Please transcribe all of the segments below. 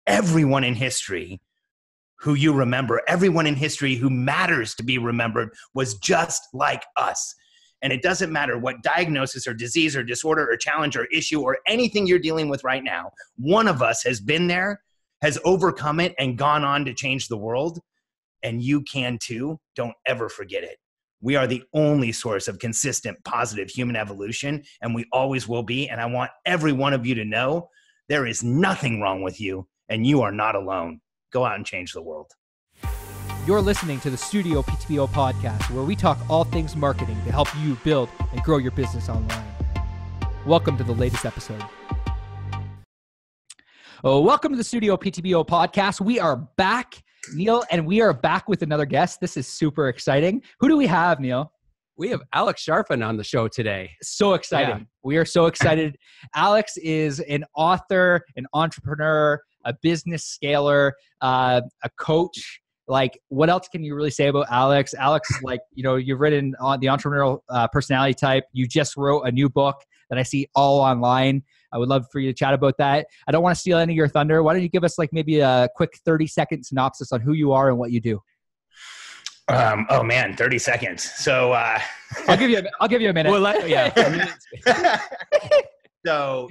everyone in history who you remember, everyone in history who matters to be remembered was just like us. And it doesn't matter what diagnosis or disease or disorder or challenge or issue or anything you're dealing with right now. One of us has been there, has overcome it, and gone on to change the world. And you can too. Don't ever forget it. We are the only source of consistent, positive human evolution, and we always will be. And I want every one of you to know there is nothing wrong with you, and you are not alone. Go out and change the world. You're listening to the StudioPTBO podcast, where we talk all things marketing to help you build and grow your business online. Welcome to the latest episode. Welcome to the StudioPTBO podcast. We are back, Neil, and we are back with another guest. This is super exciting. Who do we have, Neil? We have Alex Charfen on the show today. So exciting. Yeah. We are so excited. Alex is an author, an entrepreneur, a business scaler, a coach. Like, what else can you really say about Alex? Alex, like, you know, you've written on the entrepreneurial personality type. You just wrote a new book that I see all online. I would love for you to chat about that. I don't want to steal any of your thunder. Why don't you give us like maybe a quick 30-second synopsis on who you are and what you do? Oh man, 30 seconds. So I'll give you a minute. Well, yeah. So,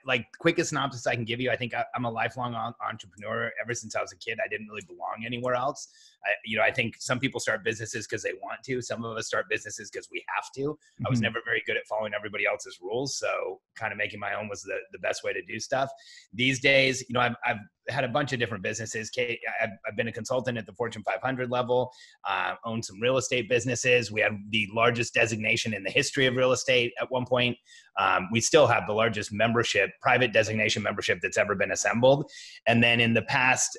like quickest synopsis I can give you, I think I'm a lifelong entrepreneur. Ever since I was a kid, I didn't really belong anywhere else. I think some people start businesses because they want to. Some of us start businesses because we have to. Mm-hmm. I was never very good at following everybody else's rules. So kind of making my own was the best way to do stuff. These days, I've had a bunch of different businesses. I've been a consultant at the Fortune 500 level, owned some real estate businesses. We had the largest designation in the history of real estate at one point. We still have the largest membership, private designation membership that's ever been assembled. And then in the past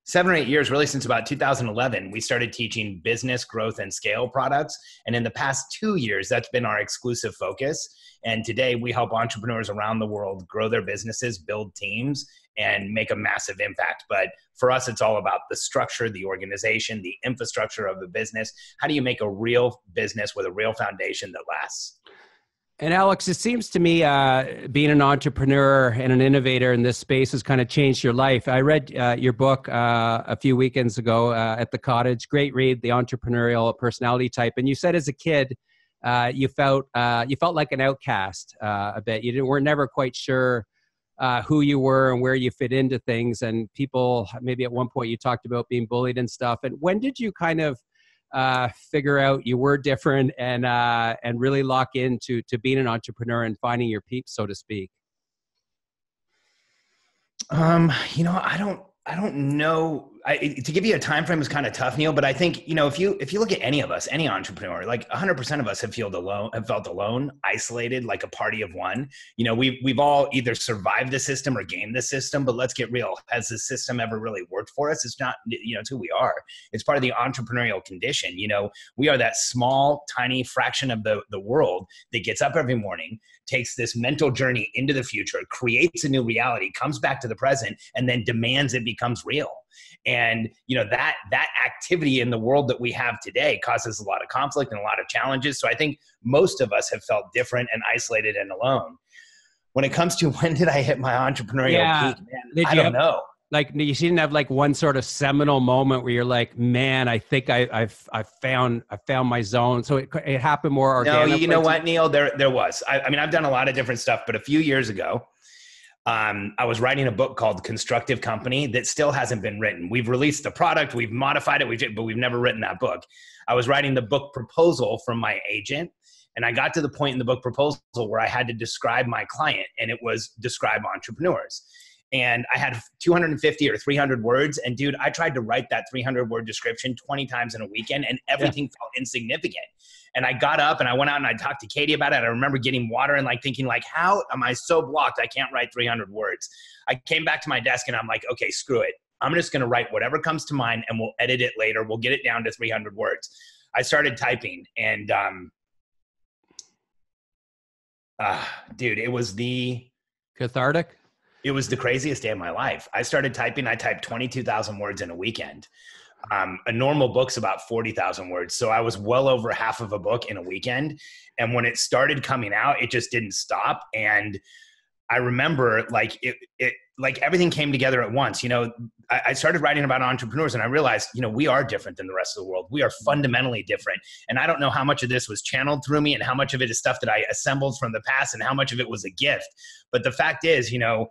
7 or 8 years, really since about 2011, we started teaching business growth and scale products. And in the past 2 years, that's been our exclusive focus. And today we help entrepreneurs around the world grow their businesses, build teams, and make a massive impact. But for us, it's all about the structure, the organization, the infrastructure of the business. How do you make a real business with a real foundation that lasts? And Alex, it seems to me being an entrepreneur and an innovator in this space has kind of changed your life. I read your book a few weekends ago at the cottage. Great read, The Entrepreneurial Personality Type. And you said as a kid, you felt like an outcast a bit. You were never quite sure who you were and where you fit into things. And people, maybe at one point you talked about being bullied and stuff. And when did you kind of figure out you were different and really lock into being an entrepreneur and finding your peeps, so to speak? I don't know. To give you a time frame is kind of tough, Neil. But I think if you look at any of us, any entrepreneur, like 100% of us have felt alone, isolated, like a party of one. We've all either survived the system or gamed the system. But let's get real: has the system ever really worked for us? It's not. It's who we are. It's part of the entrepreneurial condition. We are that small, tiny fraction of the world that gets up every morning, takes this mental journey into the future, creates a new reality, comes back to the present, and then demands it becomes real. And that activity in the world that we have today causes a lot of conflict and a lot of challenges. So I think most of us have felt different and isolated and alone. When it comes to when did I hit my entrepreneurial peak, man, I don't know. Like, you didn't have like one sort of seminal moment where you're like, man, I think I found my zone. So it happened more organically. No, you know what, Neil? There was. I mean, I've done a lot of different stuff, but a few years ago, I was writing a book called Constructive Company that still hasn't been written. We've released the product, we've modified it, but we've never written that book. I was writing the book proposal from my agent, and I got to the point in the book proposal where I had to describe my client, and it was describe entrepreneurs. And I had 250 or 300 words. And dude, I tried to write that 300-word description 20 times in a weekend, and everything felt insignificant. And I got up and I went out and I talked to Katie about it. I remember getting water and like thinking like, how am I so blocked? I can't write 300 words. I came back to my desk and I'm like, okay, screw it. I'm just going to write whatever comes to mind and we'll edit it later. We'll get it down to 300 words. I started typing and, dude, it was cathartic. It was the craziest day of my life. I started typing. I typed 22,000 words in a weekend. A normal book's about 40,000 words. So I was well over half of a book in a weekend. And when it started coming out, it just didn't stop. And I remember like like everything came together at once. You know, I started writing about entrepreneurs and I realized, you know, we are different than the rest of the world. We are fundamentally different. And I don't know how much of this was channeled through me and how much of it is stuff that I assembled from the past and how much of it was a gift. But the fact is, you know,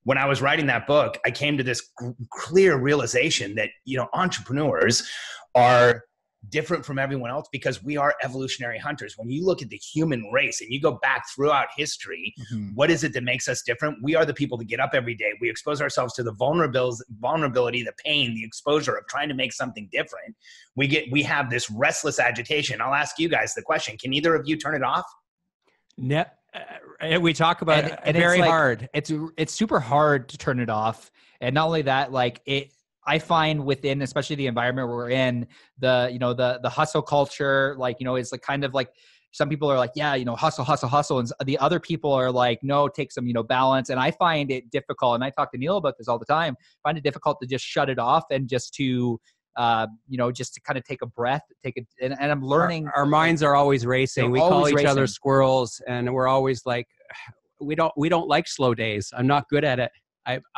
when I was writing that book, I came to this clear realization that, you know, entrepreneurs are different from everyone else because we are evolutionary hunters. When you look at the human race and you go back throughout history, what is it that makes us different? We are the people that get up every day. We expose ourselves to the vulnerability, the pain, the exposure of trying to make something different. We have this restless agitation. I'll ask you guys the question. Can either of you turn it off? No. We talk about it very hard. It's super hard to turn it off. And not only that, like I find within, especially the environment we're in, the hustle culture, like, you know, it's like kind of like some people are like, yeah, you know, hustle. And the other people are like, no, take some, you know, balance. And I find it difficult. And I talk to Neil about this all the time. I find it difficult to just shut it off and just to, you know, just to kind of take a breath, and I'm learning. Our minds are always racing. We call each other squirrels, and we're always like, we don't like slow days. I'm not good at it.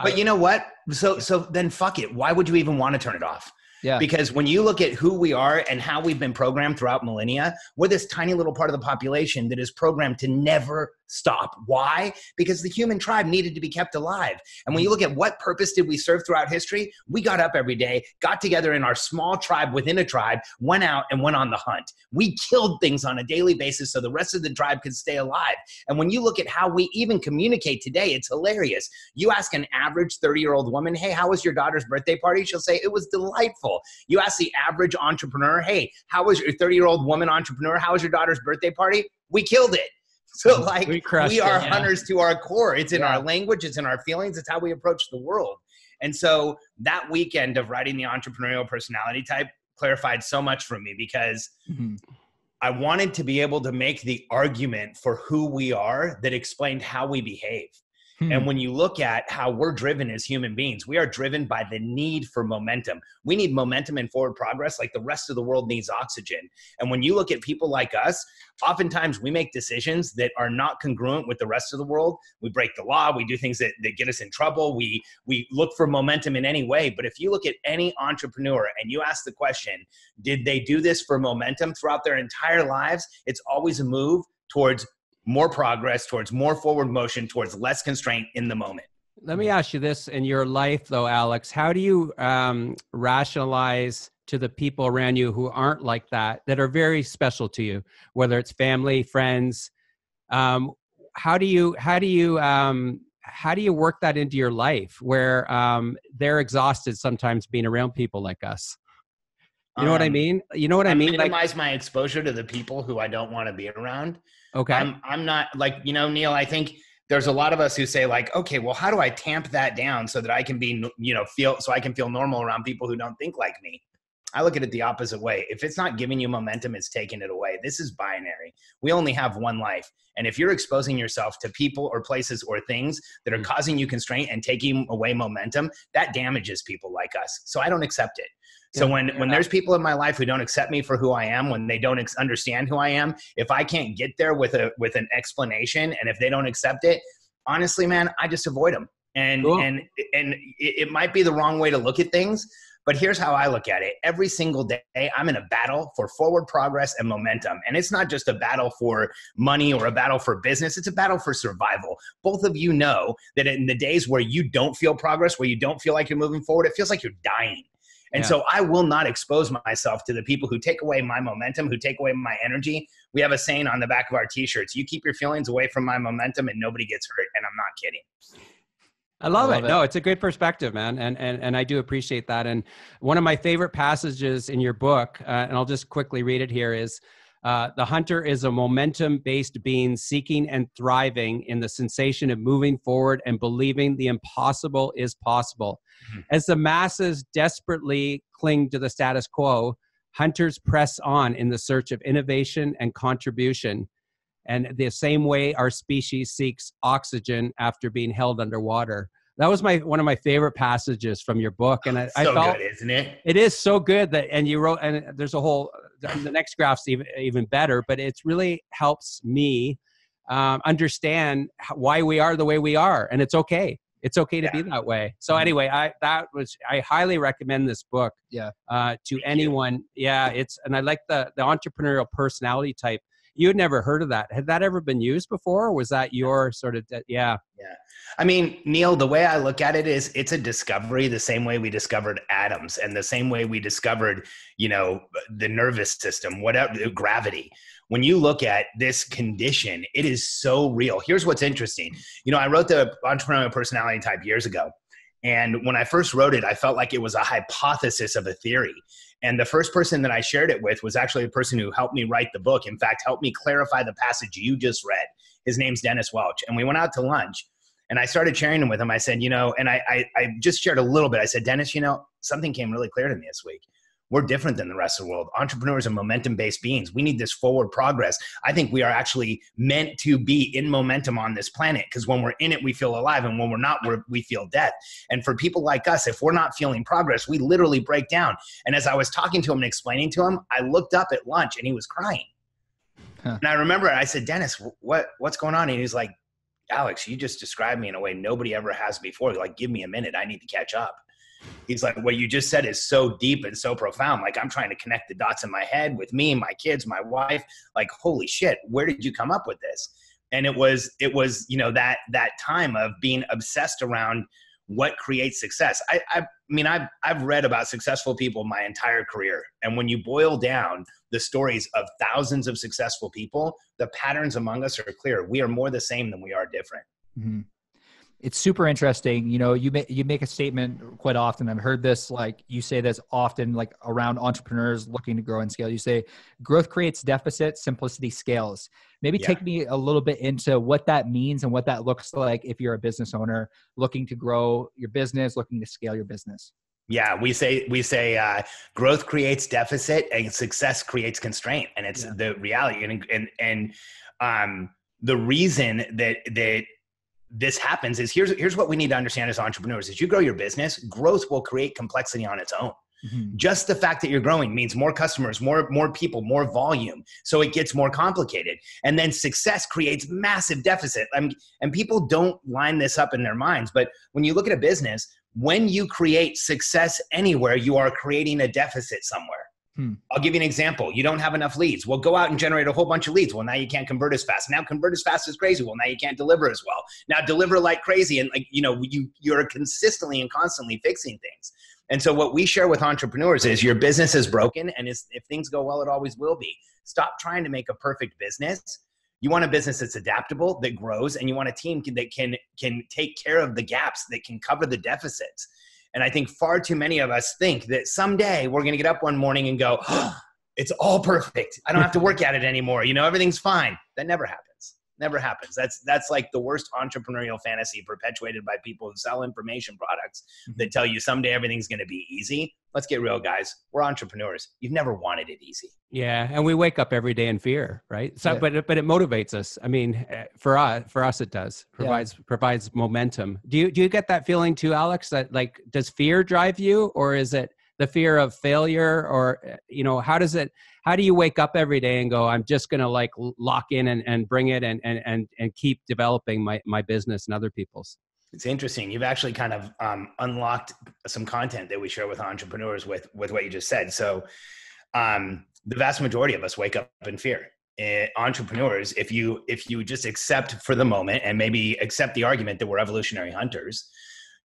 But you know what? So then fuck it. Why would you even want to turn it off? Yeah. Because when you look at who we are and how we've been programmed throughout millennia, we're this tiny little part of the population that is programmed to never stop. Why? Because the human tribe needed to be kept alive. And when you look at what purpose did we serve throughout history, we got up every day, got together in our small tribe within a tribe, went out and went on the hunt. We killed things on a daily basis so the rest of the tribe could stay alive. And when you look at how we even communicate today, it's hilarious. You ask an average 30-year-old woman, hey, how was your daughter's birthday party? She'll say, it was delightful. You ask the average entrepreneur, hey, how was your 30-year-old woman entrepreneur? How was your daughter's birthday party? We killed it. So like we are hunters to our core. It's in our language. It's in our feelings. It's how we approach the world. And so that weekend of writing the entrepreneurial personality type clarified so much for me because I wanted to be able to make the argument for who we are that explained how we behave. And when you look at how we're driven as human beings, we are driven by the need for momentum. We need momentum and forward progress like the rest of the world needs oxygen. And when you look at people like us, oftentimes we make decisions that are not congruent with the rest of the world. We break the law. We do things that get us in trouble. We look for momentum in any way. But if you look at any entrepreneur and you ask the question, did they do this for momentum throughout their entire lives? It's always a move towards more progress, towards more forward motion, towards less constraint in the moment. Let me ask you this in your life though, Alex, how do you rationalize to the people around you who aren't like that are very special to you, whether it's family, friends? How do you work that into your life where they're exhausted sometimes being around people like us? You know what I mean? You know what I mean? Minimize my exposure to the people who I don't want to be around. Okay. I'm not like, you know, Neil, I think there's a lot of us who say like, okay, well, how do I tamp that down so that I can be, you know, I can feel normal around people who don't think like me? I look at it the opposite way. If it's not giving you momentum, it's taking it away. This is binary. We only have one life. And if you're exposing yourself to people or places or things that are causing you constraint and taking away momentum, that damages people like us. So I don't accept it. So when there's people in my life who don't accept me for who I am, when they don't understand who I am, if I can't get there with an explanation, and if they don't accept it, honestly, man, I just avoid them. And it might be the wrong way to look at things, but here's how I look at it. Every single day, I'm in a battle for forward progress and momentum. And it's not just a battle for money or a battle for business. It's a battle for survival. Both of you know that in the days where you don't feel progress, where you don't feel like you're moving forward, it feels like you're dying. And so I will not expose myself to the people who take away my momentum, who take away my energy. We have a saying on the back of our t-shirts, you keep your feelings away from my momentum and nobody gets hurt. And I'm not kidding. I love it. No, it's a good perspective, man. And I do appreciate that. And one of my favorite passages in your book, and I'll just quickly read it here, is the hunter is a momentum-based being seeking and thriving in the sensation of moving forward and believing the impossible is possible. As the masses desperately cling to the status quo, hunters press on in the search of innovation and contribution. And the same way our species seeks oxygen after being held underwater. That was one of my favorite passages from your book. And I felt, good, isn't it? It is so good that, and you wrote, and there's a whole, the next graph's even better, but it really helps me understand why we are the way we are. And it's okay. It's okay to be that way. So anyway, I highly recommend this book. Yeah. To anyone. Yeah, and I like the entrepreneurial personality type. You had never heard of that. Had that ever been used before? Or was that your sort of, yeah. Yeah. I mean, Neil, the way I look at it is it's a discovery the same way we discovered atoms and the same way we discovered, the nervous system, whatever, gravity. When you look at this condition, it is so real. Here's what's interesting. I wrote the Entrepreneurial Personality Type years ago. And when I first wrote it, I felt like it was a hypothesis of a theory. And the first person that I shared it with was actually the person who helped me write the book. In fact, helped me clarify the passage you just read. His name's Dennis Welch. And we went out to lunch and I started sharing him with him. I said, and I just shared a little bit. I said, Dennis, something came really clear to me this week. We're different than the rest of the world. Entrepreneurs are momentum-based beings. We need this forward progress. I think we are actually meant to be in momentum on this planet because when we're in it, we feel alive. And when we're not, we feel death. And for people like us, if we're not feeling progress, we literally break down. And as I was talking to him and explaining to him, I looked up at lunch and he was crying. Huh. And I remember I said, Dennis, what's going on? And he's like, Alex, you just described me in a way nobody ever has before. Like, give me a minute. I need to catch up. He's like, what you just said is so deep and so profound. Like, I'm trying to connect the dots in my head with me, my kids, my wife. Like, holy shit, where did you come up with this? And it was, that time of being obsessed around what creates success. I've read about successful people my entire career. And when you boil down the stories of thousands of successful people, the patterns among us are clear. We are more the same than we are different. Mm-hmm. It's super interesting. You make a statement quite often. I've heard this, like you say this often, like around entrepreneurs looking to grow and scale. You say growth creates deficit, simplicity scales. Maybe take me a little bit into what that means and what that looks like if you're a business owner looking to grow your business, looking to scale your business. Yeah, we say growth creates deficit and success creates constraint, and it's the reality. And the reason that this happens is here's what we need to understand as entrepreneurs. As you grow your business, growth will create complexity on its own. Mm-hmm. Just the fact that you're growing means more customers, more people, more volume. So it gets more complicated. And then success creates massive deficit. And people don't line this up in their minds. But when you look at a business, when you create success anywhere, you are creating a deficit somewhere. I'll give you an example. You don't have enough leads. Well, go out and generate a whole bunch of leads. Well, now you can't convert as fast. Now convert as fast as crazy. Well, now you can't deliver as well. Now deliver like crazy. And you're consistently and constantly fixing things. And so what we share with entrepreneurs is your business is broken. And if things go well, it always will be. Stop trying to make a perfect business. You want a business that's adaptable, that grows, and you want a team that can take care of the gaps, that can cover the deficits. And I think far too many of us think that someday we're going to get up one morning and go, oh, it's all perfect. I don't have to work at it anymore. Everything's fine. That never happens. Never happens. That's like the worst entrepreneurial fantasy perpetuated by people who sell information products that tell you someday everything's going to be easy. Let's get real, guys. We're entrepreneurs. You've never wanted it easy. Yeah, and we wake up every day in fear, right? So, but it motivates us. I mean, for us, it does provides momentum. Do you get that feeling too, Alex? That like, does fear drive you, or is it the fear of failure, or how do you wake up every day and go, I'm just going to like lock in and bring it and keep developing my business and other people's? It's interesting. You've actually kind of unlocked some content that we share with entrepreneurs with what you just said. So the vast majority of us wake up in fear. Entrepreneurs, if you just accept for the moment and maybe accept the argument that we're evolutionary hunters,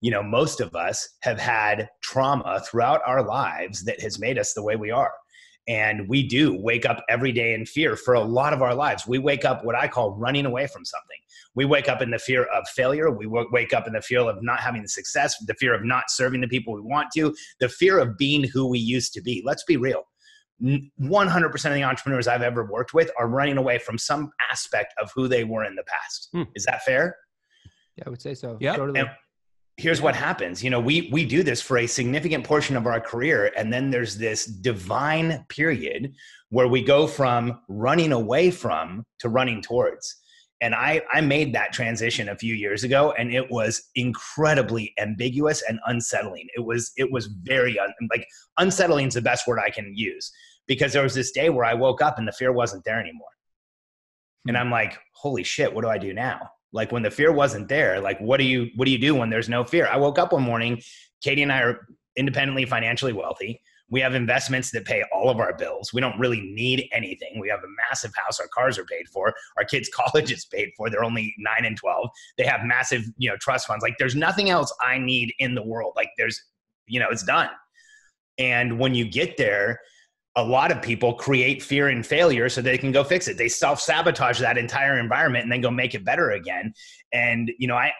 most of us have had trauma throughout our lives that has made us the way we are. And we do wake up every day in fear for a lot of our lives. We wake up what I call running away from something. We wake up in the fear of failure. We wake up in the fear of not having the success, the fear of not serving the people we want to, the fear of being who we used to be. Let's be real. 100% of the entrepreneurs I've ever worked with are running away from some aspect of who they were in the past. Is that fair? Yeah, I would say so. Yeah. Totally. And here's what happens. We do this for a significant portion of our career. And then there's this divine period where we go from running away from to running towards. And I made that transition a few years ago, and it was incredibly ambiguous and unsettling. It was very unsettling is the best word I can use, because there was this day where I woke up and the fear wasn't there anymore. And I'm like, holy shit, what do I do now? Like when the fear wasn't there, like what do you do when there's no fear? I woke up one morning, Katie and I are independently financially wealthy. We have investments that pay all of our bills. We don't really need anything. We have a massive house. Our cars are paid for. Our kids' college is paid for. They're only 9 and 12. They have massive, trust funds. Like there's nothing else I need in the world. Like there's, it's done. And when you get there, a lot of people create fear and failure so they can go fix it. They self-sabotage that entire environment and then go make it better again. And,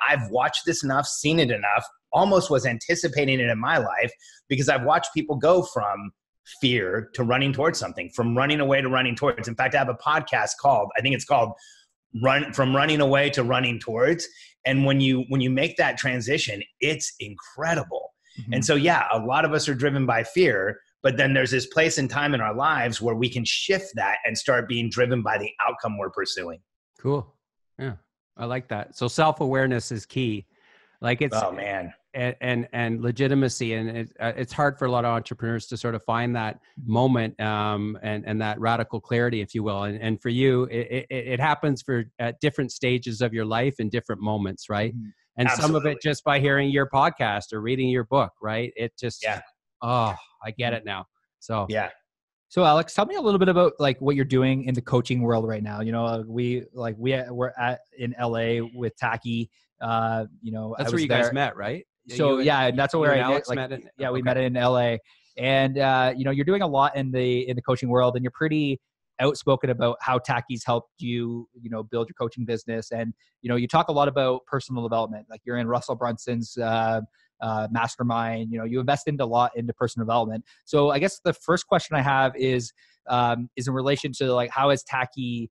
I've watched this enough, seen it enough, almost was anticipating it in my life because I've watched people go from fear to running towards something, from running away to running towards. In fact, I have a podcast called From Running Away to Running Towards. And when you make that transition, it's incredible. Mm-hmm. And so, yeah, a lot of us are driven by fear, but then there's this place and time in our lives where we can shift that and start being driven by the outcome we're pursuing. Cool. Yeah. I like that. So self-awareness is key. Like it's, oh man. And legitimacy. And it's hard for a lot of entrepreneurs to sort of find that moment and that radical clarity, if you will. And for you, it happens at different stages of your life in different moments, right? Mm-hmm. And Absolutely. Some of it just by hearing your podcast or reading your book, right? It just, oh, I get it now. So, yeah. So Alex, tell me a little bit about like what you're doing in the coaching world right now. We're in LA with Taki. That's where you guys met, right? So that's where we met in LA. And you're doing a lot in the coaching world, and you're pretty outspoken about how Taki's helped you, build your coaching business. And you talk a lot about personal development. Like you're in Russell Brunson's mastermind. You invest a lot into personal development. So I guess the first question I have is in relation to like how has Taki's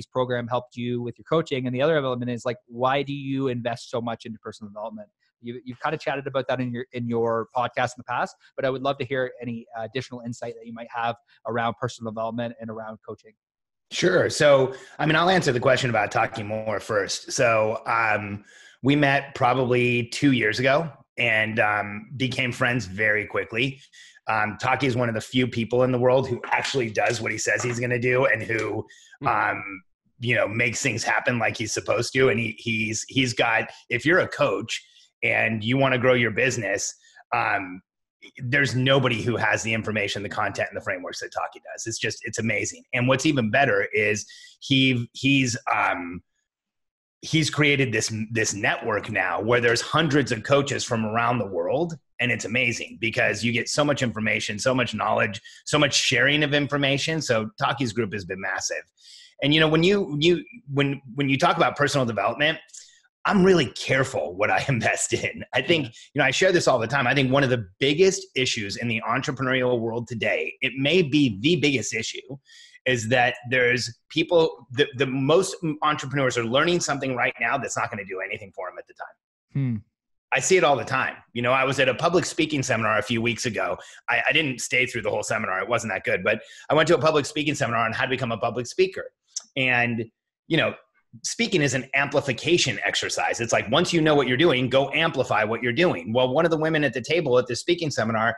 program helped you with your coaching? And the other element is like, why do you invest so much into personal development? You've kind of chatted about that in your podcast in the past, but I would love to hear any additional insight that you might have around personal development and around coaching. Sure. So, I'll answer the question about Taki more first. So, we met probably 2 years ago and became friends very quickly. Taki is one of the few people in the world who actually does what he says he's going to do and who, makes things happen like he's supposed to. And he's got, if you're a coach and you want to grow your business, there's nobody who has the information, the content, and the frameworks that Taki does. It's amazing. And what's even better is he's created this network now where there's hundreds of coaches from around the world. And it's amazing because you get so much information, so much knowledge, so much sharing of information. So Taki's group has been massive. And, when you talk about personal development, I'm really careful what I invest in. I think, I share this all the time. I think one of the biggest issues in the entrepreneurial world today, it may be the biggest issue, is that there's people, the most entrepreneurs are learning something right now that's not going to do anything for them at the time. I see it all the time. I was at a public speaking seminar a few weeks ago. I didn't stay through the whole seminar. It wasn't that good, but I went to a public speaking seminar on how to become a public speaker. And, speaking is an amplification exercise. It's like, once you know what you're doing, go amplify what you're doing. Well, one of the women at the table at the speaking seminar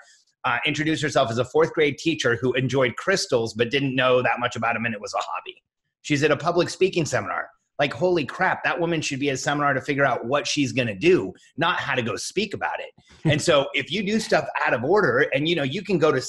introduced herself as a 4th grade teacher who enjoyed crystals, but didn't know that much about them. And it was a hobby. She's at a public speaking seminar. Like, holy crap, that woman should be at a seminar to figure out what she's going to do, not how to go speak about it. And so if you do stuff out of order and, you can go to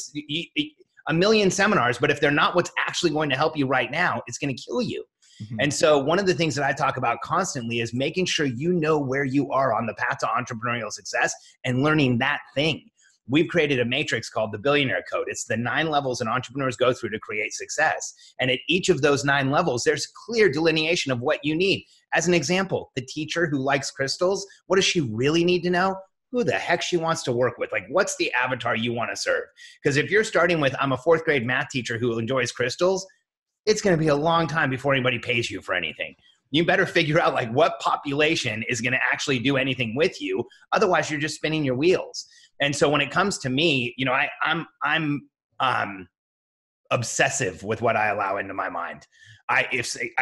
a million seminars, but if they're not what's actually going to help you right now, it's going to kill you. Mm-hmm. And so one of the things that I talk about constantly is making sure you know where you are on the path to entrepreneurial success and learning that thing. We've created a matrix called the Billionaire Code. It's the 9 levels an entrepreneurs go through to create success. And at each of those 9 levels, there's clear delineation of what you need. As an example, the teacher who likes crystals, what does she really need to know? Who the heck she wants to work with? Like, what's the avatar you want to serve? Because if you're starting with, I'm a 4th grade math teacher who enjoys crystals, it's going to be a long time before anybody pays you for anything. You better figure out like what population is going to actually do anything with you. Otherwise, you're just spinning your wheels. And so when it comes to me, I'm obsessive with what I allow into my mind. I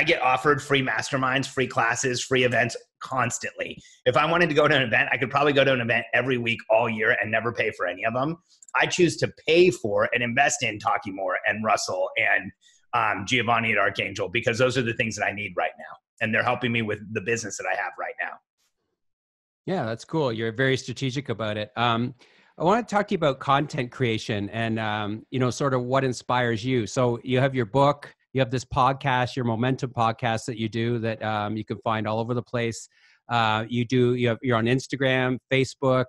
get offered free masterminds, free classes, free events constantly. If I wanted to go to an event, I could probably go to an event every week all year and never pay for any of them. I choose to pay for and invest in Taki Moore and Russell and Giovanni at Archangel because those are the things that I need right now. and they're helping me with the business that I have right now. Yeah, that's cool. You're very strategic about it. I want to talk to you about content creation and, sort of what inspires you. So you have your book, you have this podcast, your Momentum podcast that you do that you can find all over the place. You're on Instagram, Facebook.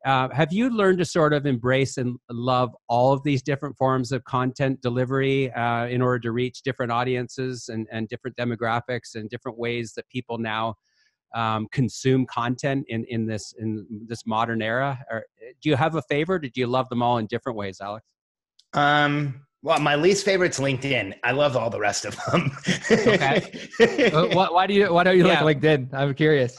Have you learned to sort of embrace and love all of these different forms of content delivery in order to reach different audiences and different demographics and different ways that people now consume content in this modern era? Or do you have a favorite, or do you love them all in different ways, Alex? Well, my least favorite's LinkedIn. I love all the rest of them. Okay. Why don't you like LinkedIn? I'm curious.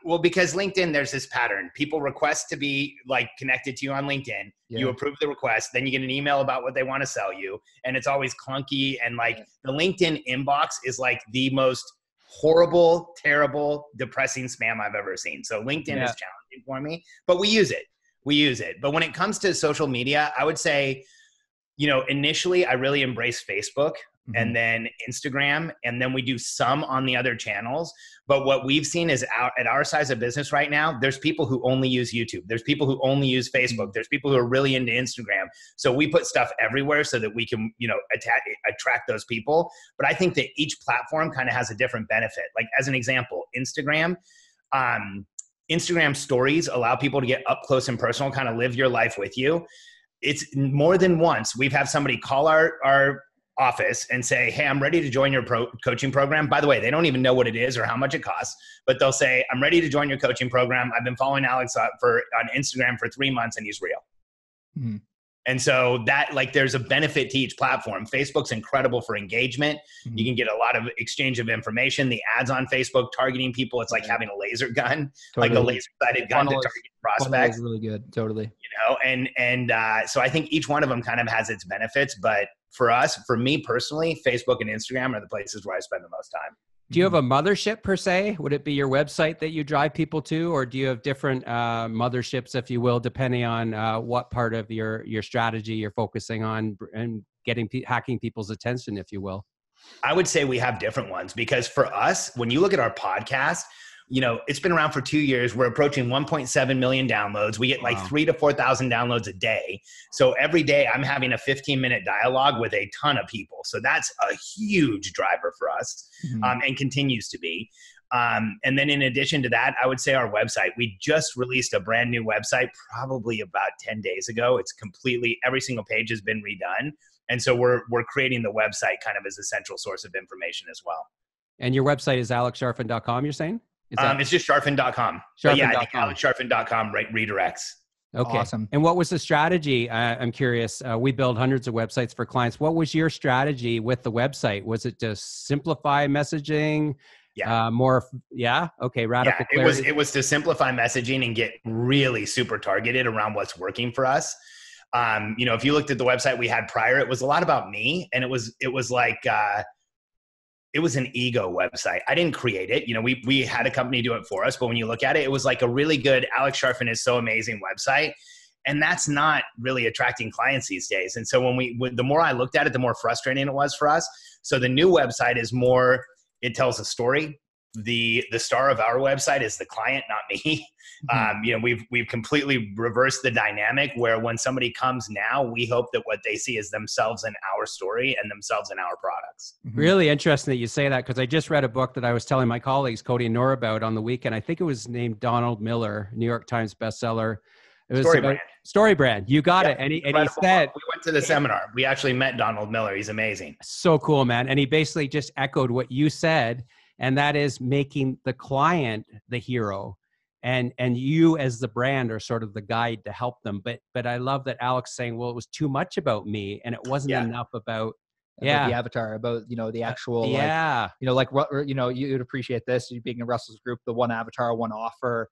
Well, because LinkedIn, there's this pattern. People request to be like connected to you on LinkedIn. Yeah. You approve the request, then you get an email about what they want to sell you. And it's always clunky. And like the LinkedIn inbox is like the most horrible, terrible, depressing spam I've ever seen. So LinkedIn is challenging for me, but we use it. But when it comes to social media, I would say, initially I really embraced Facebook and then Instagram, and then we do some on the other channels. But what we've seen is at our size of business right now, there's people who only use YouTube. There's people who only use Facebook. There's people who are really into Instagram. So we put stuff everywhere so that we can, attract those people. But I think that each platform kind of has a different benefit. Like as an example, Instagram stories allow people to get up close and personal, kind of live your life with you. It's more than once we've had somebody call our office and say, hey, I'm ready to join your coaching program. By the way, they don't even know what it is or how much it costs, but they'll say, I'm ready to join your coaching program. I've been following Alex on Instagram for 3 months and he's real. Mm-hmm. And so that there's a benefit to each platform. Facebook's incredible for engagement. Mm-hmm. You can get a lot of exchange of information. The ads on Facebook targeting people, it's like having a laser gun, like a laser-sighted gun to target prospects. Is really good, totally. So I think each one of them kind of has its benefits. But for me personally, Facebook and Instagram are the places where I spend the most time. Do you have a mothership per se? Would it be your website that you drive people to, or do you have different motherships, if you will, depending on what part of your strategy you're focusing on and hacking people's attention, if you will? I would say we have different ones, because for us, when you look at our podcast, it's been around for 2 years. We're approaching 1.7 million downloads. We get like 3,000 to 4,000 downloads a day. So every day I'm having a 15-minute dialogue with a ton of people. So that's a huge driver for us, and continues to be. And then in addition to that, I would say our website. We just released a brand new website probably about 10 days ago. It's completely, every single page has been redone. And so we're creating the website kind of as a central source of information as well. And your website is alexcharfen.com, you're saying? It's just Charfen.com. Yeah, I think alexcharfen.com redirects. Okay. Awesome. And what was the strategy? I'm curious. We build hundreds of websites for clients. What was your strategy with the website? Was it to simplify messaging? Yeah. Okay. Radical clarity. It was to simplify messaging and get really super targeted around what's working for us. If you looked at the website we had prior, it was a lot about me, and it was an ego website. I didn't create it. We had a company do it for us, but when you look at it, it was like a really good Alex Charfen is so amazing website. And that's not really attracting clients these days. And so the more I looked at it, the more frustrating it was for us. So the new website is more, it tells a story. The star of our website is the client, not me. We've completely reversed the dynamic where when somebody comes now, we hope that what they see is themselves in our story and themselves in our products. Really interesting that you say that, because I just read a book that I was telling my colleagues, Cody and Nora, about on the weekend. I think it was named Donald Miller, New York Times bestseller. It was StoryBrand. You got it. And he said, we went to the seminar. We actually met Donald Miller. He's amazing. So cool, man. And he basically just echoed what you said. And that is making the client the hero, and you as the brand are sort of the guide to help them. But I love that Alex saying, well, it was too much about me, and it wasn't enough about the avatar, about the actual you'd appreciate this, you being in Russell's group, the one avatar, one offer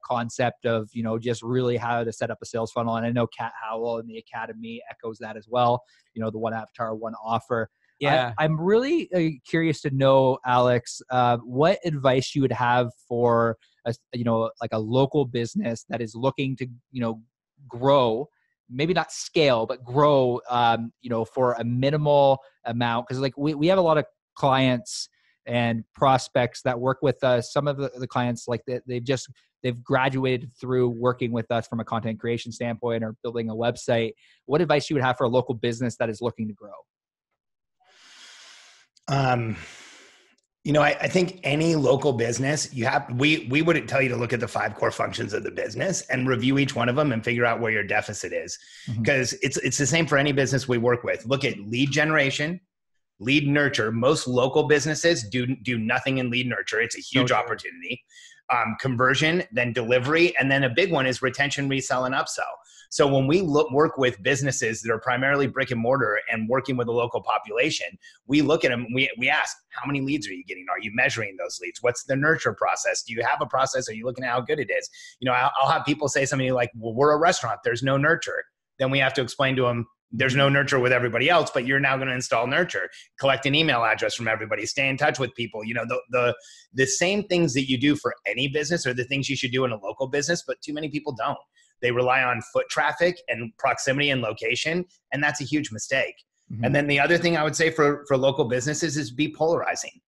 concept of just really how to set up a sales funnel. And I know Kat Howell in the Academy echoes that as well. The one avatar, one offer. Yeah, I'm really curious to know, Alex, what advice you would have for a local business that is looking to grow, maybe not scale, but grow, for a minimal amount. Because we have a lot of clients and prospects that work with us. Some of the clients, like they've graduated through working with us from a content creation standpoint or building a website. What advice you would have for a local business that is looking to grow? I think any local business, we wouldn't tell you to look at the 5 core functions of the business and review each one of them and figure out where your deficit is. Because it's the same for any business we work with. Look at lead generation, lead nurture. Most local businesses do nothing in lead nurture. It's a huge opportunity. Conversion, then delivery, and then a big one is retention, resell, and upsell. So when we work with businesses that are primarily brick and mortar and working with a local population, we look at them, we ask, how many leads are you getting? Are you measuring those leads? What's the nurture process? Do you have a process? Are you looking at how good it is? I'll have people say something like, well, we're a restaurant, there's no nurture. Then we have to explain to them, there's no nurture with everybody else, but you're now going to install nurture, collect an email address from everybody, stay in touch with people. The same things that you do for any business are the things you should do in a local business, but too many people don't. They rely on foot traffic and proximity and location, and that's a huge mistake. And then the other thing I would say for local businesses is be polarizing.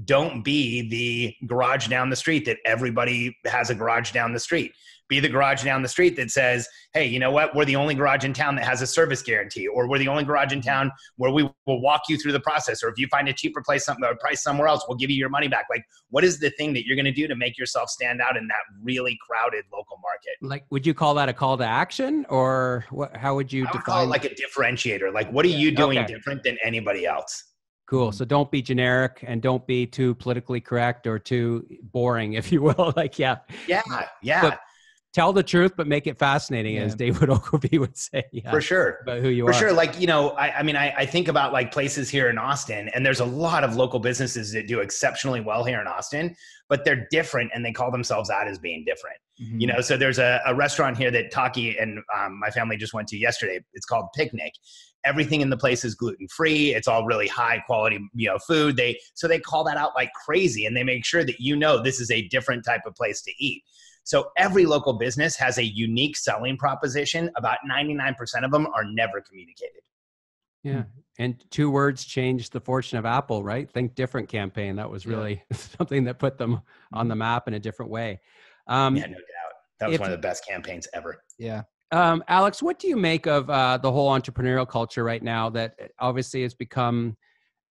Don't be the garage down the street that everybody has a garage down the street. Be the garage down the street that says, hey, you know what? We're the only garage in town that has a service guarantee, or we're the only garage in town where we will walk you through the process. Or if you find a cheaper price somewhere else, we'll give you your money back. Like, what is the thing that you're going to do to make yourself stand out in that really crowded local market? Like, would you call that a call to action, or how would you define? I would call it like a differentiator. Like, what are you doing different than anybody else? Cool. So don't be generic and don't be too politically correct or too boring, if you will. Yeah. But tell the truth, but make it fascinating, as David Ogilvy would say. Yeah, for sure. About who you are. For sure. Like, I think about like places here in Austin, and there's a lot of local businesses that do exceptionally well here in Austin, but they're different and they call themselves out as being different. So there's a restaurant here that Taki and my family just went to yesterday. It's called Picnic. Everything in the place is gluten-free. It's all really high quality, food. So they call that out like crazy, and they make sure that this is a different type of place to eat. So every local business has a unique selling proposition. About 99% of them are never communicated. Yeah. And 2 words changed the fortune of Apple, right? Think Different campaign. That was really something that put them on the map in a different way. No doubt. That was one of the best campaigns ever. Yeah. Alex, what do you make of the whole entrepreneurial culture right now that obviously has become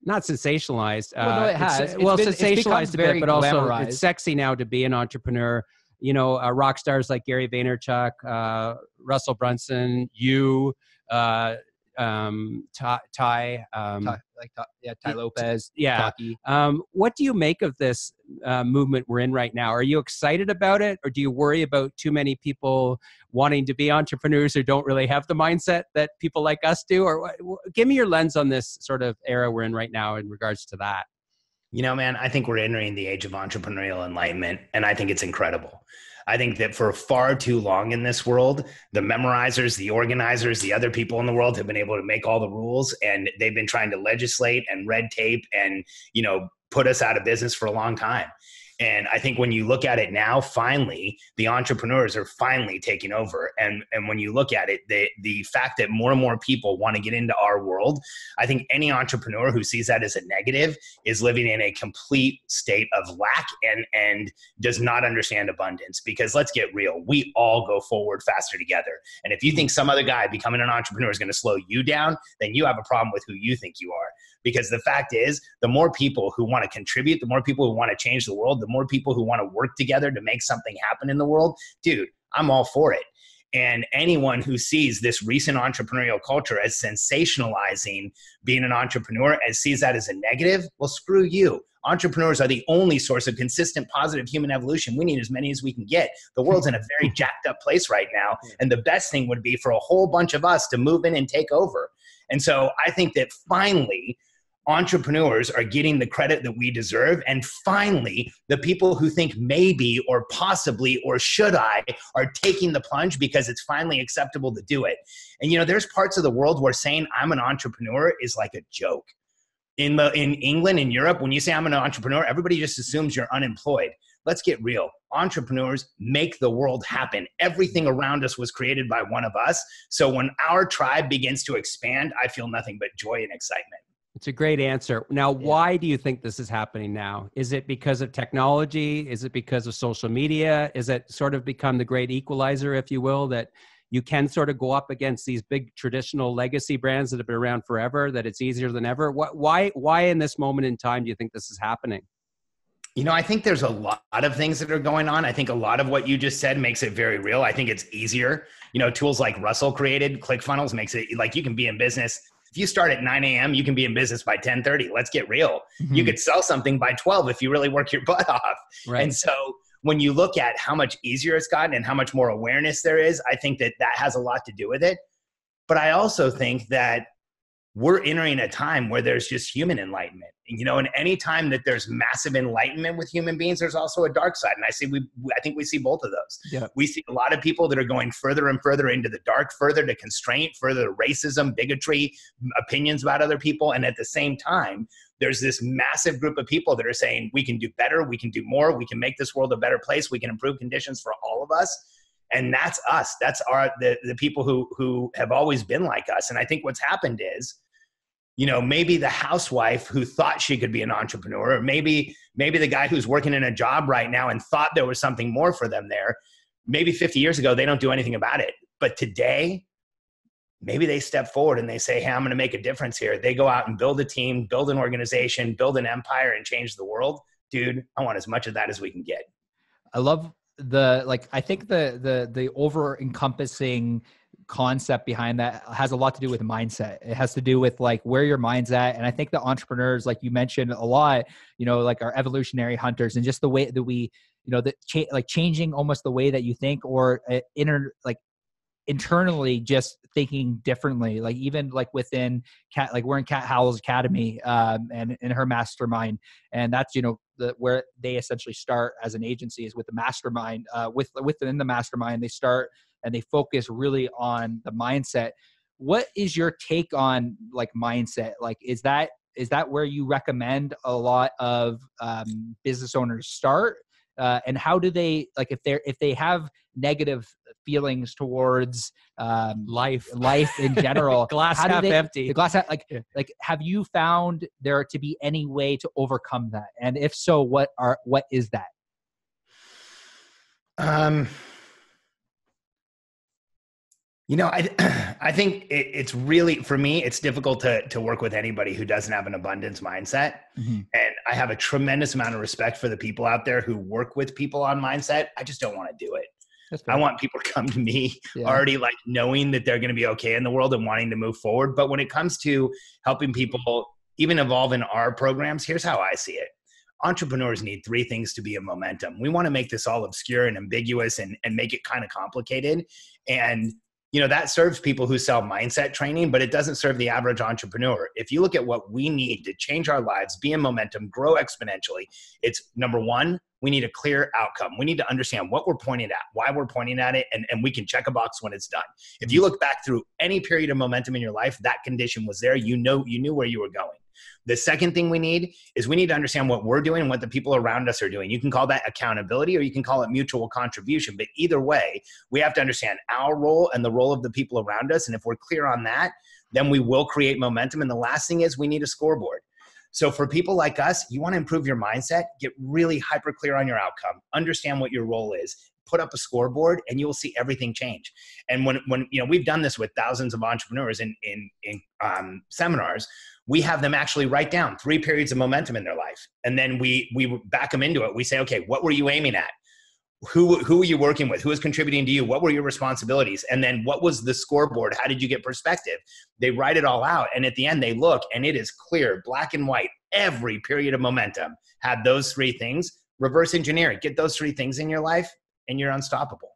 not sensationalized? Well, no, it has. Sensationalized a bit, but also glamorized. It's sexy now to be an entrepreneur. Rock stars like Gary Vaynerchuk, Russell Brunson, Ty Lopez. Yeah. What do you make of this movement we're in right now? Are you excited about it, or do you worry about too many people wanting to be entrepreneurs who don't really have the mindset that people like us do? Or give me your lens on this sort of era we're in right now in regards to that. Man, I think we're entering the age of entrepreneurial enlightenment, and I think it's incredible. I think that for far too long in this world, the memorizers, the organizers, the other people in the world have been able to make all the rules, and they've been trying to legislate and red tape and, put us out of business for a long time. And I think when you look at it now, finally, the entrepreneurs are finally taking over. And when you look at it, the fact that more and more people want to get into our world, I think any entrepreneur who sees that as a negative is living in a complete state of lack and does not understand abundance. Because let's get real, we all go forward faster together. And if you think some other guy becoming an entrepreneur is going to slow you down, then you have a problem with who you think you are. Because the fact is, the more people who want to contribute, the more people who want to change the world, the more people who want to work together to make something happen in the world, dude, I'm all for it. And anyone who sees this recent entrepreneurial culture as sensationalizing being an entrepreneur and sees that as a negative, well, screw you. Entrepreneurs are the only source of consistent, positive human evolution. We need as many as we can get. The world's in a very jacked up place right now. And the best thing would be for a whole bunch of us to move in and take over. And so I think that finally, entrepreneurs are getting the credit that we deserve. And finally, the people who think maybe or possibly or should I are taking the plunge because it's finally acceptable to do it. And, there's parts of the world where saying I'm an entrepreneur is like a joke. In England, in Europe, when you say I'm an entrepreneur, everybody just assumes you're unemployed. Let's get real. Entrepreneurs make the world happen. Everything around us was created by one of us. So when our tribe begins to expand, I feel nothing but joy and excitement. It's a great answer. Now, why do you think this is happening now? Is it because of technology? Is it because of social media? Is it sort of become the great equalizer, if you will, that you can sort of go up against these big traditional legacy brands that have been around forever, that it's easier than ever? Why in this moment in time do you think this is happening? You know, I think there's a lot of things that are going on. I think a lot of what you just said makes it very real. I think it's easier. You know, tools like Russell created, ClickFunnels, makes it like you can be in business. If you start at 9 a.m., you can be in business by 10:30. Let's get real. Mm-hmm. You could sell something by 12 if you really work your butt off. Right. And so when you look at how much easier it's gotten and how much more awareness there is, I think that that has a lot to do with it. But I also think that we're entering a time where there's just human enlightenment, you know, and any time that there's massive enlightenment with human beings, there's also a dark side. And I think we see both of those. Yeah. We see a lot of people that are going further and further into the dark, further to constraint, further to racism, bigotry, opinions about other people. And at the same time, there's this massive group of people that are saying, we can do better, we can do more, we can make this world a better place, we can improve conditions for all of us. And that's us. That's the people who have always been like us. And I think what's happened is, you know, maybe the housewife who thought she could be an entrepreneur, or maybe the guy who's working in a job right now and thought there was something more for them there. Maybe 50 years ago, they don't do anything about it. But today, maybe they step forward and they say, hey, I'm going to make a difference here. They go out and build a team, build an organization, build an empire, and change the world. Dude, I want as much of that as we can get. I love I think the over encompassing concept behind that has a lot to do with mindset. It has to do with like where your mind's at. And I think the entrepreneurs, like you mentioned a lot, you know, like our evolutionary hunters, and just the way that we, you know, changing almost the way that you think, or internally just thinking differently. Like even like within we're in Kat Howell's academy and in her mastermind, and that's, you know, where they essentially start as an agency is with the mastermind. Within the mastermind, they start and they focus really on the mindset. What is your take on like mindset? Like, is that where you recommend a lot of business owners start? And how do they, like, if they have negative feelings towards life in general, glass half empty, the glass half, like, have you found there to be any way to overcome that? And if so, what is that? You know, I think it's really, for me, it's difficult to work with anybody who doesn't have an abundance mindset. Mm-hmm. And I have a tremendous amount of respect for the people out there who work with people on mindset. I just don't want to do it. I want people to come to me already like knowing that they're going to be okay in the world and wanting to move forward. But when it comes to helping people even evolve in our programs, here's how I see it. Entrepreneurs need 3 things to be a momentum. We want to make this all obscure and ambiguous and make it kind of complicated. And you know, that serves people who sell mindset training, but it doesn't serve the average entrepreneur. If you look at what we need to change our lives, be in momentum, grow exponentially, it's number 1, we need a clear outcome. We need to understand what we're pointing at, why we're pointing at it, and we can check a box when it's done. If you look back through any period of momentum in your life, that condition was there. You knew where you were going. The second thing we need is we need to understand what we're doing and what the people around us are doing. You can call that accountability or you can call it mutual contribution. But either way, we have to understand our role and the role of the people around us. And if we're clear on that, then we will create momentum. And the last thing is we need a scoreboard. So for people like us, you want to improve your mindset, get really hyper clear on your outcome, understand what your role is, put up a scoreboard, and you will see everything change. And when you know, we've done this with thousands of entrepreneurs in seminars, we have them actually write down 3 periods of momentum in their life. And then we back them into it. We say, okay, what were you aiming at? Who were you working with? Who was contributing to you? What were your responsibilities? And then what was the scoreboard? How did you get perspective? They write it all out. And at the end, they look and it is clear, black and white. Every period of momentum had those 3 things. Reverse engineer it. Get those 3 things in your life and you're unstoppable.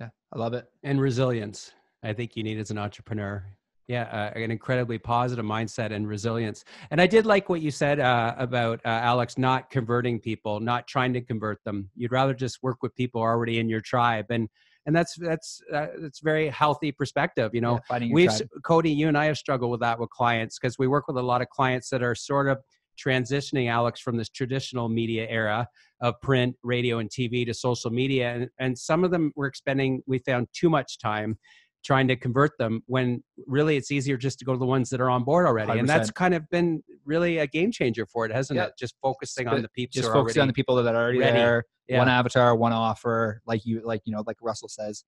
Yeah, I love it. And resilience, I think you need as an entrepreneur. Yeah, an incredibly positive mindset and resilience. And I did like what you said about Alex, not converting people, not trying to convert them. You'd rather just work with people already in your tribe, and that's very healthy perspective. You know, Cody, you and I have struggled with that with clients because we work with a lot of clients that are sort of transitioning, Alex, from this traditional media era of print, radio, and TV to social media, and some of them we found too much time trying to convert them when really it's easier just to go to the ones that are on board already. 100%. And that's kind of been really a game changer for it, hasn't it? Just focusing on the people just who are focusing on the people that are already ready. there. One avatar, one offer, like Russell says.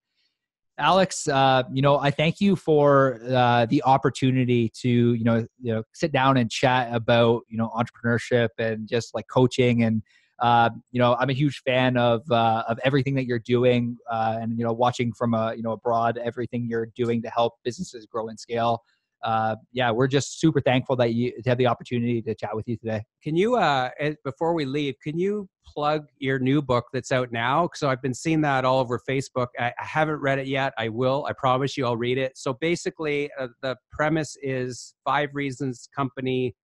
Alex, I thank you for the opportunity to sit down and chat about entrepreneurship and just like coaching, and I'm a huge fan of everything that you're doing, and watching from abroad everything you're doing to help businesses grow and scale. We're just super thankful that you have the opportunity to chat with you today. Can you, before we leave, can you plug your new book that's out now? So I've been seeing that all over Facebook. I haven't read it yet. I will. I promise you I'll read it. So basically, the premise is 5 reasons company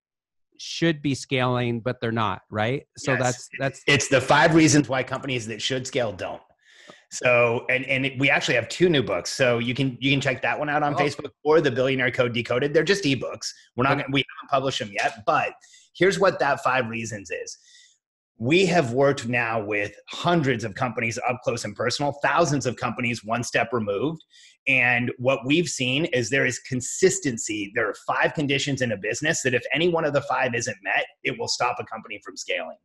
should be scaling, but they're not, right? So yes. that's it's the 5 reasons why companies that should scale don't. So, and we actually have 2 new books. So you can check that one out on Facebook, or the Billionaire Code Decoded. They're just ebooks. We haven't published them yet, but here's what that 5 reasons is. We have worked now with hundreds of companies up close and personal, thousands of companies one step removed. And what we've seen is there is consistency. There are 5 conditions in a business that if any one of the 5 isn't met, it will stop a company from scaling.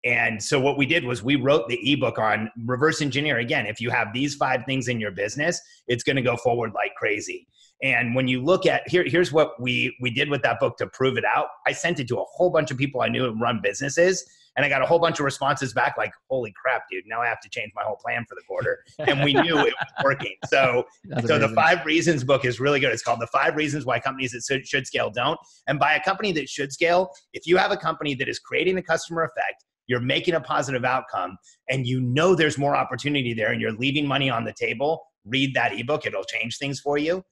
And so what we did was we wrote the ebook on reverse engineer. Again, if you have these 5 things in your business, it's going to go forward like crazy. And when you look at here's what we did with that book to prove it out. I sent it to a whole bunch of people I knew who run businesses, and I got a whole bunch of responses back like, holy crap, dude, now I have to change my whole plan for the quarter. And we knew it was working. So the 5 reasons book is really good. It's called The 5 Reasons Why Companies That Should Scale Don't. And by a company that should scale, if you have a company that is creating a customer effect, you're making a positive outcome, and there's more opportunity there, and you're leaving money on the table, read that ebook. It'll change things for you.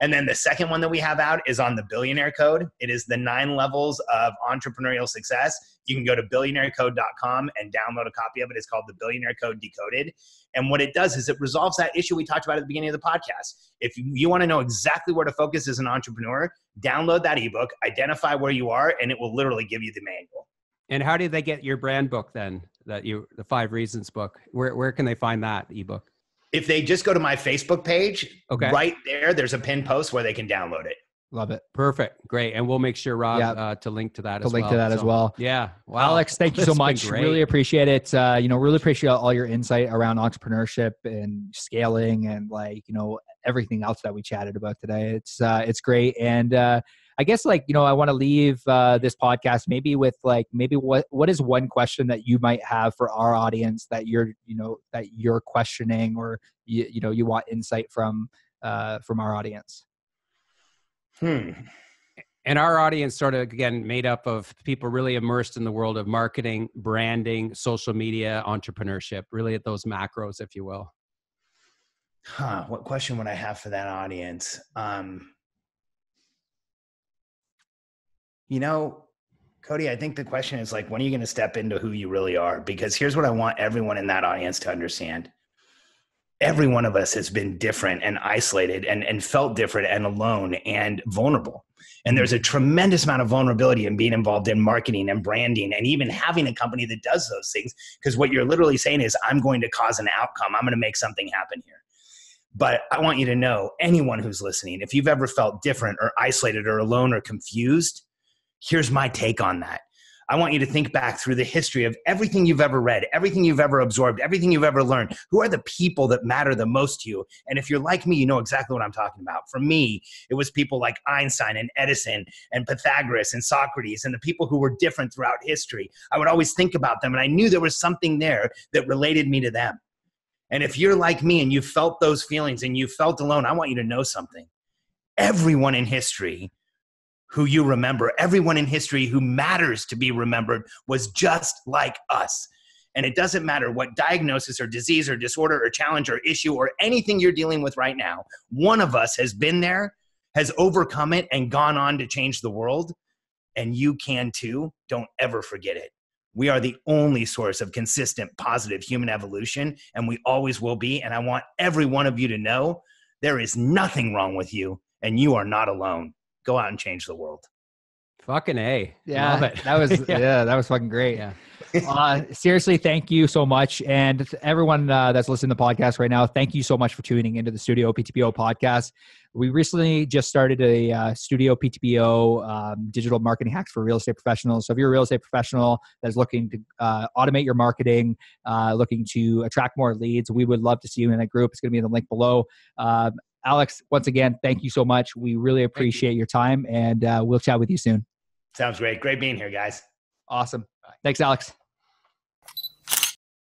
And then the second one that we have out is on the Billionaire Code. It is the 9 levels of entrepreneurial success. You can go to billionairecode.com and download a copy of it. It's called the Billionaire Code Decoded. And what it does is it resolves that issue we talked about at the beginning of the podcast. If you want to know exactly where to focus as an entrepreneur, download that ebook, identify where you are, and it will literally give you the manual. And how did they get your brand book then? The 5 Reasons book. Where can they find that ebook? If they just go to my Facebook page, right there's a pinned post where they can download it. Love it. Perfect. Great. And we'll make sure, Rob, to link to that as well. as well. Yeah. Wow. Alex, thank you so much. Really appreciate it. Really appreciate all your insight around entrepreneurship and scaling and everything else that we chatted about today. It's great. And I guess I want to leave this podcast maybe with what is one question that you might have for our audience that you're questioning, or you want insight from our audience. And our audience sort of, again, made up of people really immersed in the world of marketing, branding, social media, entrepreneurship, really at those macros, if you will. What question would I have for that audience? Cody, I think the question is when are you going to step into who you really are? Because here's what I want everyone in that audience to understand. Every one of us has been different and isolated and felt different and alone and vulnerable. And there's a tremendous amount of vulnerability in being involved in marketing and branding and even having a company that does those things. Because what you're literally saying is, I'm going to cause an outcome. I'm going to make something happen here. But I want you to know, anyone who's listening, if you've ever felt different or isolated or alone or confused, here's my take on that. I want you to think back through the history of everything you've ever read, everything you've ever absorbed, everything you've ever learned. Who are the people that matter the most to you? And if you're like me, you know exactly what I'm talking about. For me, it was people like Einstein and Edison and Pythagoras and Socrates and the people who were different throughout history. I would always think about them, and I knew there was something there that related me to them. And if you're like me and you felt those feelings and you felt alone, I want you to know something. Everyone in history who you remember, everyone in history who matters to be remembered was just like us. And it doesn't matter what diagnosis or disease or disorder or challenge or issue or anything you're dealing with right now. One of us has been there, has overcome it, and gone on to change the world. And you can too. Don't ever forget it. We are the only source of consistent, positive human evolution, and we always will be. And I want every one of you to know there is nothing wrong with you, and you are not alone. Go out and change the world. Fucking A. Yeah, Love it. that was that was fucking great. Yeah. Seriously, thank you so much. And to everyone that's listening to the podcast right now, thank you so much for tuning into the Studio PTBO podcast. We recently just started a Studio PTBO digital marketing hacks for real estate professionals. So if you're a real estate professional that's looking to automate your marketing, looking to attract more leads, we would love to see you in that group. It's going to be in the link below. Alex, once again, thank you so much. We really appreciate your time, and we'll chat with you soon. Sounds great. Great being here, guys. Awesome. Thanks, Alex.